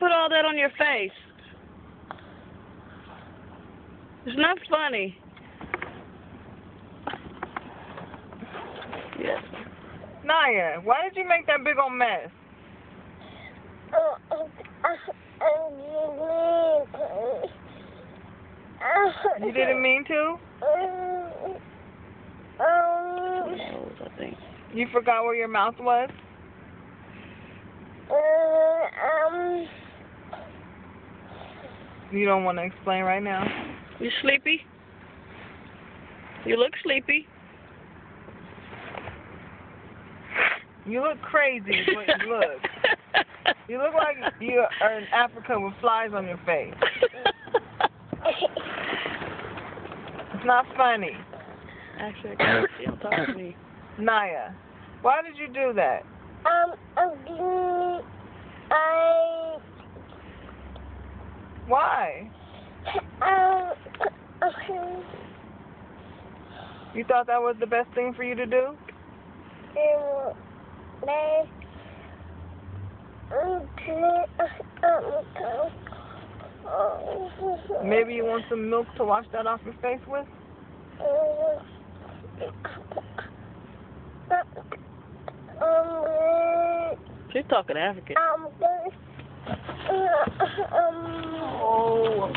put all that on your face? It's not funny. Yes. Naya, why did you make that big old mess? You didn't mean to? I think. You forgot where your mouth was? You don't want to explain right now? You sleepy? You look sleepy. You look crazy is what you look. You look like you are in Africa with flies on your face. It's not funny. Actually, I can't see him talk to me. Naya, why did you do that? Why? You thought that was the best thing for you to do? Maybe you want some milk to wash that off your face with? She's talking African. Oh.